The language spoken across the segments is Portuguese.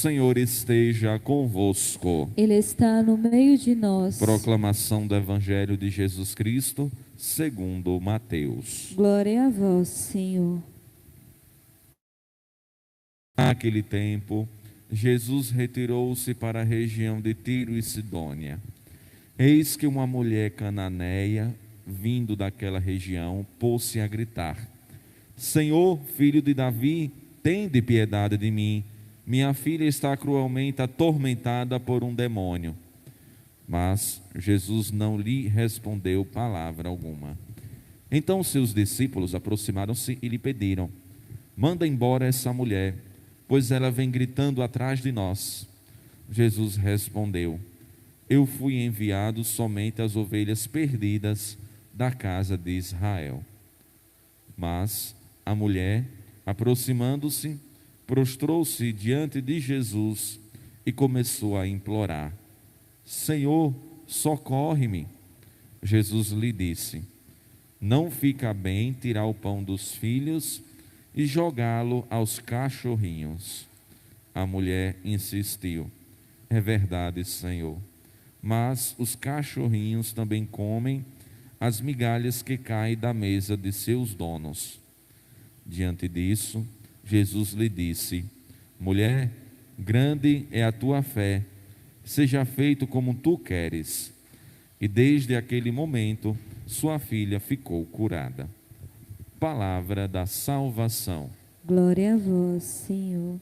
Senhor esteja convosco. Ele está no meio de nós. Proclamação do Evangelho de Jesus Cristo, segundo Mateus. Glória a vós, Senhor. Naquele tempo, Jesus retirou-se para a região de Tiro e Sidônia. Eis que uma mulher cananeia, vindo daquela região, pôs-se a gritar: Senhor, filho de Davi, tende piedade de mim. Minha filha está cruelmente atormentada por um demônio. Mas Jesus não lhe respondeu palavra alguma. Então seus discípulos aproximaram-se e lhe pediram: Manda embora essa mulher, pois ela vem gritando atrás de nós. Jesus respondeu: Eu fui enviado somente às ovelhas perdidas da casa de Israel. Mas a mulher, aproximando-se, prostrou-se diante de Jesus e começou a implorar: Senhor, socorre-me. Jesus lhe disse: Não fica bem tirar o pão dos filhos e jogá-lo aos cachorrinhos. A mulher insistiu: É verdade, Senhor, mas os cachorrinhos também comem as migalhas que caem da mesa de seus donos. Diante disso, Jesus lhe disse: Mulher, grande é a tua fé, seja feito como tu queres. E desde aquele momento, sua filha ficou curada. Palavra da salvação. Glória a vós, Senhor.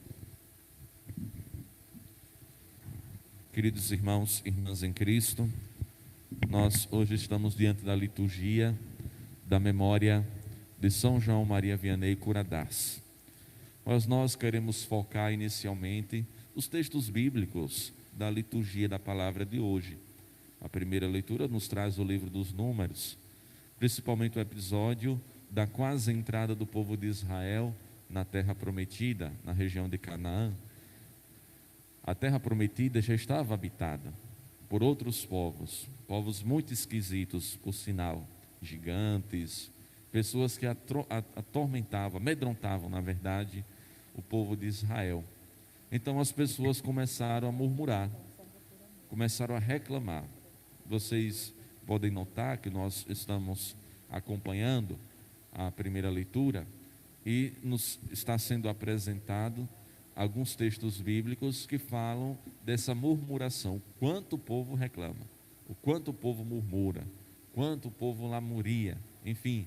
Queridos irmãos e irmãs em Cristo, nós hoje estamos diante da liturgia da memória de São João Maria Vianney Curadas. Mas nós queremos focar inicialmente os textos bíblicos da liturgia da palavra de hoje. A primeira leitura nos traz o livro dos Números, principalmente o episódio da quase entrada do povo de Israel na terra prometida, na região de Canaã. A terra prometida já estava habitada por outros povos, povos muito esquisitos, por sinal, gigantes, pessoas que atormentavam, amedrontavam, na verdade, o povo de Israel. Então as pessoas começaram a murmurar, começaram a reclamar. Vocês podem notar que nós estamos acompanhando a primeira leitura e nos está sendo apresentado alguns textos bíblicos que falam dessa murmuração, o quanto o povo reclama, o quanto o povo murmura, quanto o povo lamuria, enfim,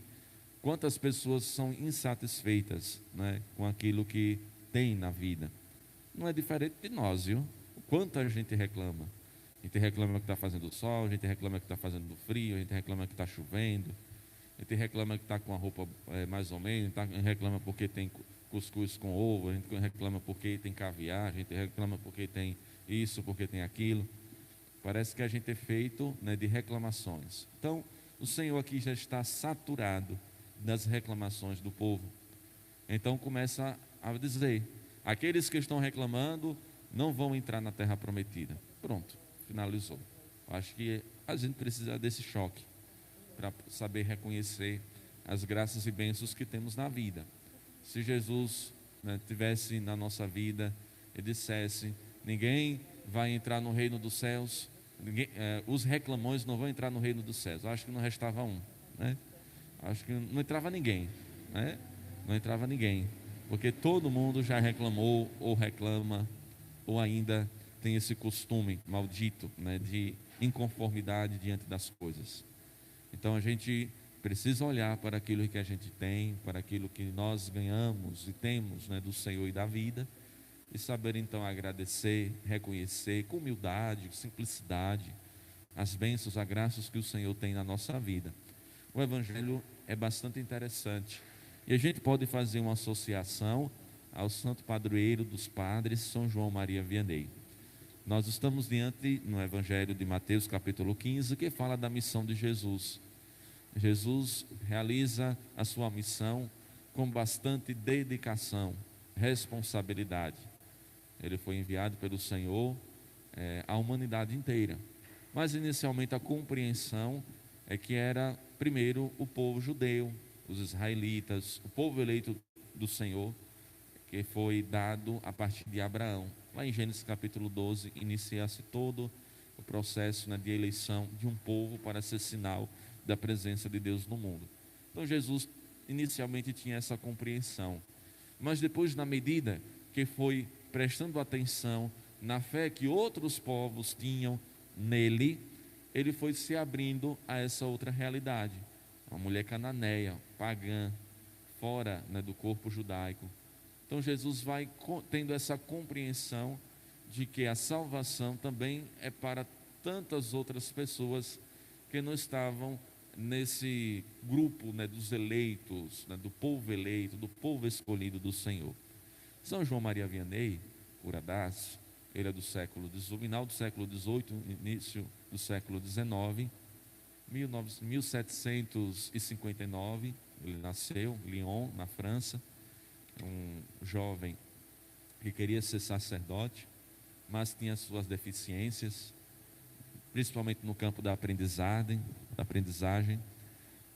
quantas pessoas são insatisfeitas, né, com aquilo que tem na vida. Não é diferente de nós, viu? O quanto a gente reclama. A gente reclama que está fazendo sol, a gente reclama que está fazendo frio, a gente reclama que está chovendo, a gente reclama que está com a roupa mais ou menos, a gente reclama porque tem cuscuz com ovo, a gente reclama porque tem caviar, a gente reclama porque tem isso, porque tem aquilo. Parece que a gente é feito, né, de reclamações. Então, o Senhor aqui já está saturado das reclamações do povo. Então começa a dizer: aqueles que estão reclamando não vão entrar na terra prometida. Pronto, finalizou. Acho que a gente precisa desse choque para saber reconhecer as graças e bênçãos que temos na vida. Se Jesus, né, tivesse na nossa vida e dissesse: ninguém vai entrar no reino dos céus, os reclamões não vão entrar no reino dos céus. Eu acho que não restava um, né? Acho que não entrava ninguém, né? Não entrava ninguém, porque todo mundo já reclamou ou reclama, ou ainda tem esse costume maldito, né, de inconformidade diante das coisas. Então a gente precisa olhar para aquilo que a gente tem, para aquilo que nós ganhamos e temos, né, do Senhor e da vida, e saber então agradecer, reconhecer com humildade, simplicidade, as bênçãos, as graças que o Senhor tem na nossa vida. O Evangelho é bastante interessante e a gente pode fazer uma associação ao santo padroeiro dos padres, São João Maria Vianney. Nós estamos diante no Evangelho de Mateus capítulo 15, que fala da missão de Jesus. Jesus realiza a sua missão com bastante dedicação, responsabilidade. Ele foi enviado pelo Senhor à humanidade inteira. Mas inicialmente a compreensão é que era primeiro o povo judeu, os israelitas, o povo eleito do Senhor, que foi dado a partir de Abraão. Lá em Gênesis capítulo 12, inicia-se todo o processo, né, de eleição de um povo para ser sinal da presença de Deus no mundo. Então Jesus inicialmente tinha essa compreensão, mas depois, na medida que foi prestando atenção na fé que outros povos tinham nele, ele foi se abrindo a essa outra realidade. Uma mulher cananeia, pagã, fora, né, do corpo judaico. Então Jesus vai tendo essa compreensão de que a salvação também é para tantas outras pessoas que não estavam nesse grupo, né, dos eleitos, né, do povo eleito, do povo escolhido do Senhor. São João Maria Vianney, Curadas, ele é do final do século XVIII, início do século XIX, 1759, ele nasceu em Lyon, na França, um jovem que queria ser sacerdote, mas tinha suas deficiências, principalmente no campo da aprendizagem.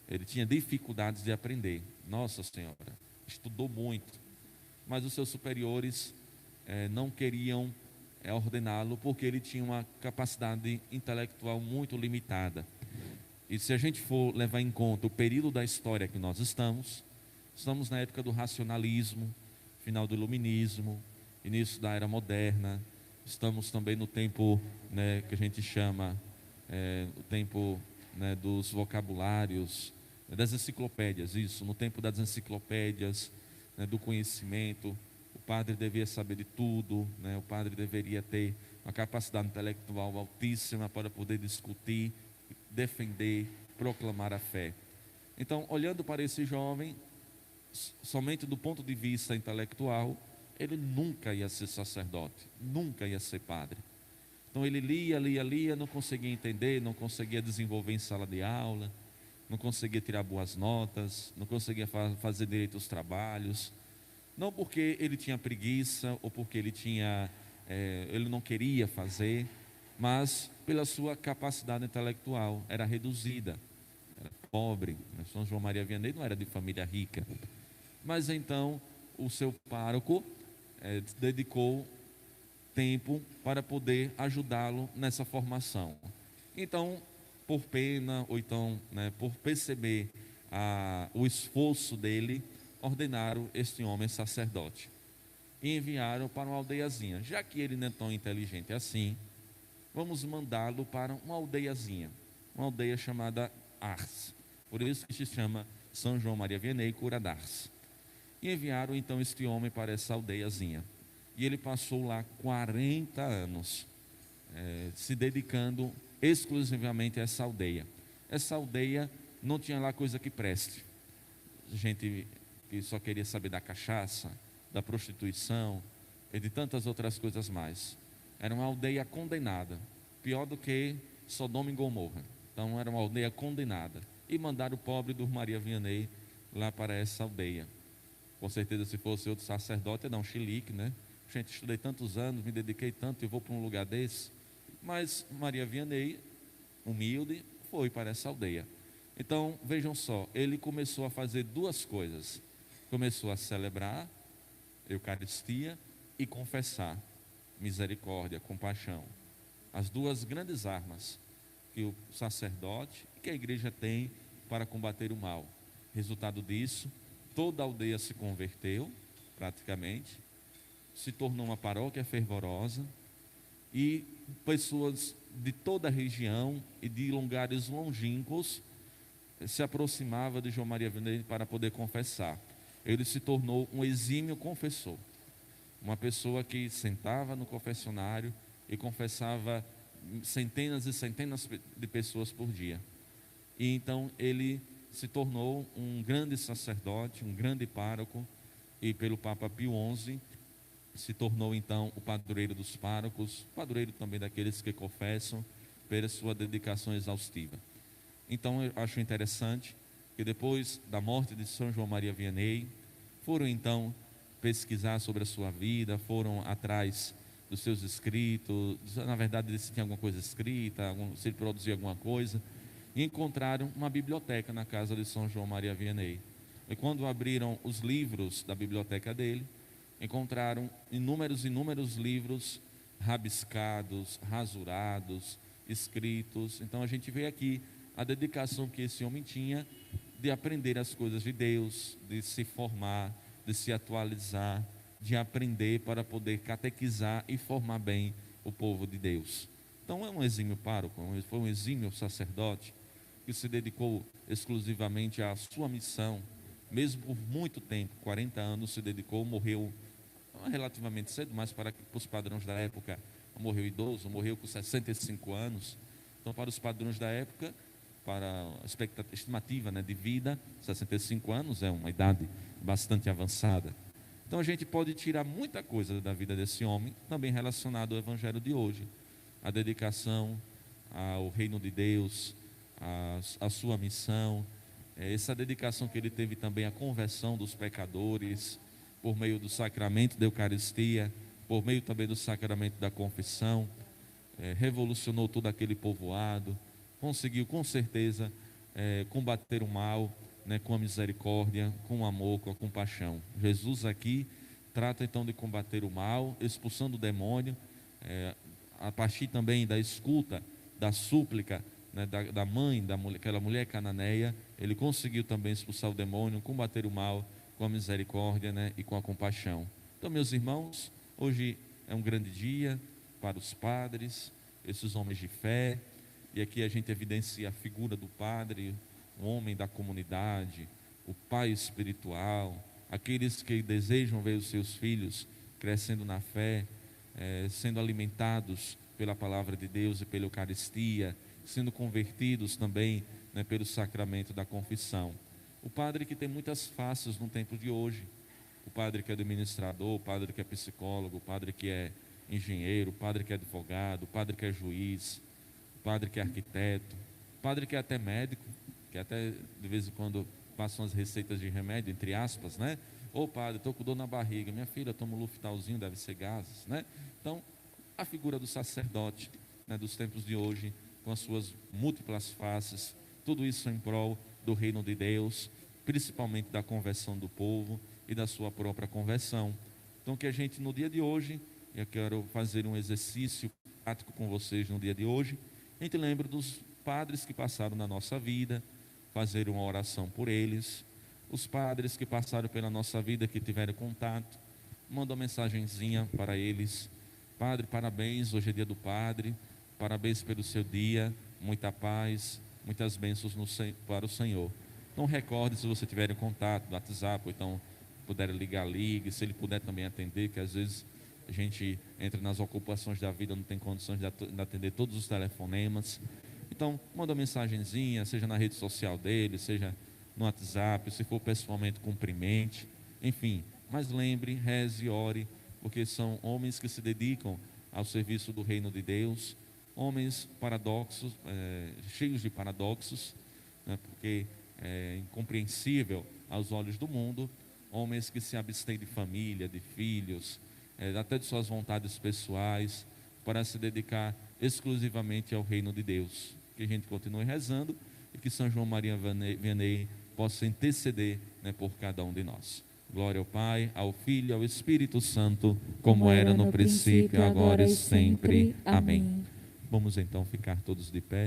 Ele tinha dificuldades de aprender. Nossa Senhora, estudou muito, mas os seus superiores não queriam ordená-lo, porque ele tinha uma capacidade intelectual muito limitada. E se a gente for levar em conta o período da história que nós estamos na época do racionalismo, final do iluminismo, início da era moderna. Estamos também no tempo, né, que a gente chama o tempo, né, dos vocabulários, das enciclopédias, isso, no tempo das enciclopédias, né, do conhecimento. O padre devia saber de tudo, né, o padre deveria ter uma capacidade intelectual altíssima para poder discutir, defender, proclamar a fé. Então, olhando para esse jovem, somente do ponto de vista intelectual, ele nunca ia ser sacerdote, nunca ia ser padre. Então ele lia, não conseguia entender, não conseguia desenvolver em sala de aula, não conseguia tirar boas notas, não conseguia fazer direito aos trabalhos, não porque ele tinha preguiça ou porque ele não queria fazer, mas pela sua capacidade intelectual, era reduzida, era pobre. São João Maria Vianney não era de família rica, mas então o seu pároco dedicou tempo para poder ajudá-lo nessa formação. Então, por pena, ou então, né, por perceber o esforço dele, ordenaram este homem sacerdote e enviaram para uma aldeiazinha. Já que ele não é tão inteligente assim, vamos mandá-lo para uma aldeiazinha, uma aldeia chamada Ars. Por isso que se chama São João Maria Vianney Curadas. E enviaram então este homem para essa aldeiazinha. E ele passou lá 40 anos, se dedicando exclusivamente a essa aldeia. Essa aldeia não tinha lá coisa que preste. Gente que só queria saber da cachaça, da prostituição e de tantas outras coisas mais. Era uma aldeia condenada, pior do que Sodoma e Gomorra. Então era uma aldeia condenada. E mandaram o pobre do Maria Vianney lá para essa aldeia. Com certeza, se fosse outro sacerdote, ia dar um chilique, né? Gente, estudei tantos anos, me dediquei tanto e vou para um lugar desse. Mas Maria Vianney, humilde, foi para essa aldeia. Então, vejam só, ele começou a fazer duas coisas. Começou a celebrar Eucaristia e confessar misericórdia, compaixão. As duas grandes armas que o sacerdote e que a igreja tem para combater o mal. Resultado disso, toda a aldeia se converteu, praticamente, se tornou uma paróquia fervorosa, e pessoas de toda a região e de lugares longínquos se aproximavam de João Maria Vianney para poder confessar. Ele se tornou um exímio confessor, uma pessoa que sentava no confessionário e confessava centenas e centenas de pessoas por dia. E então ele se tornou um grande sacerdote, um grande pároco, e pelo Papa Pio XI se tornou então o padroeiro dos párocos, padroeiro também daqueles que confessam, pela sua dedicação exaustiva. Então eu acho interessante que depois da morte de São João Maria Vianney, foram então pesquisar sobre a sua vida, foram atrás dos seus escritos, na verdade se tinha alguma coisa escrita, se ele produzia alguma coisa, e encontraram uma biblioteca na casa de São João Maria Vianney. E quando abriram os livros da biblioteca dele, encontraram inúmeros livros rabiscados, rasurados, escritos. Então a gente vê aqui a dedicação que esse homem tinha de aprender as coisas de Deus, de se formar, de se atualizar, de aprender para poder catequizar e formar bem o povo de Deus. Então é um exímio pároco, foi um exímio sacerdote que se dedicou exclusivamente à sua missão, mesmo por muito tempo, 40 anos se dedicou, morreu relativamente cedo, mas para os padrões da época, morreu idoso, morreu com 65 anos. Então, para os padrões da época, para a estimativa, né, de vida, 65 anos é uma idade bastante avançada. Então, a gente pode tirar muita coisa da vida desse homem, também relacionado ao evangelho de hoje. A dedicação ao reino de Deus, a sua missão, essa dedicação que ele teve também à conversão dos pecadores, por meio do sacramento da Eucaristia, por meio também do sacramento da confissão, revolucionou todo aquele povoado, conseguiu com certeza combater o mal, né, com a misericórdia, com o amor, com a compaixão. Jesus aqui trata então de combater o mal, expulsando o demônio, a partir também da escuta, da súplica, né, da mãe, aquela mulher cananeia, ele conseguiu também expulsar o demônio, combater o mal com a misericórdia, né, e com a compaixão. Então, meus irmãos, hoje é um grande dia para os padres, esses homens de fé, e aqui a gente evidencia a figura do padre, o homem da comunidade, o pai espiritual, aqueles que desejam ver os seus filhos crescendo na fé, sendo alimentados pela palavra de Deus e pela Eucaristia, sendo convertidos também, né, pelo sacramento da confissão. O padre que tem muitas faces no tempo de hoje, o padre que é administrador, o padre que é psicólogo, o padre que é engenheiro, o padre que é advogado, o padre que é juiz, o padre que é arquiteto, o padre que é até médico, que até de vez em quando passam as receitas de remédio, entre aspas, né? Ô padre, estou com dor na barriga, minha filha, toma um Luftalzinho, deve ser gases, né? Então, a figura do sacerdote, né, dos tempos de hoje, com as suas múltiplas faces, tudo isso em prol do reino de Deus, principalmente da conversão do povo e da sua própria conversão. Então, que a gente no dia de hoje, eu quero fazer um exercício prático com vocês no dia de hoje, a gente lembra dos padres que passaram na nossa vida, fazer uma oração por eles, os padres que passaram pela nossa vida, que tiveram contato, manda uma mensagenzinha para eles: padre, parabéns, hoje é dia do padre, parabéns pelo seu dia, muita paz, muitas bênçãos para o Senhor. Então recorde, se você tiver em contato do WhatsApp, ou então puder ligar, ligue, se ele puder também atender, que às vezes a gente entra nas ocupações da vida, não tem condições de atender todos os telefonemas. Então manda uma mensagenzinha, seja na rede social dele, seja no WhatsApp, se for pessoalmente, cumprimente, enfim, mas lembre, reze, ore, porque são homens que se dedicam ao serviço do reino de Deus, homens paradoxos, cheios de paradoxos, né, porque é incompreensível aos olhos do mundo, homens que se abstêm de família, de filhos, até de suas vontades pessoais, para se dedicar exclusivamente ao reino de Deus. Que a gente continue rezando e que São João Maria Vianney possa interceder, né, por cada um de nós. Glória ao Pai, ao Filho e ao Espírito Santo, como era no princípio, agora e sempre. Amém. Vamos então ficar todos de pé.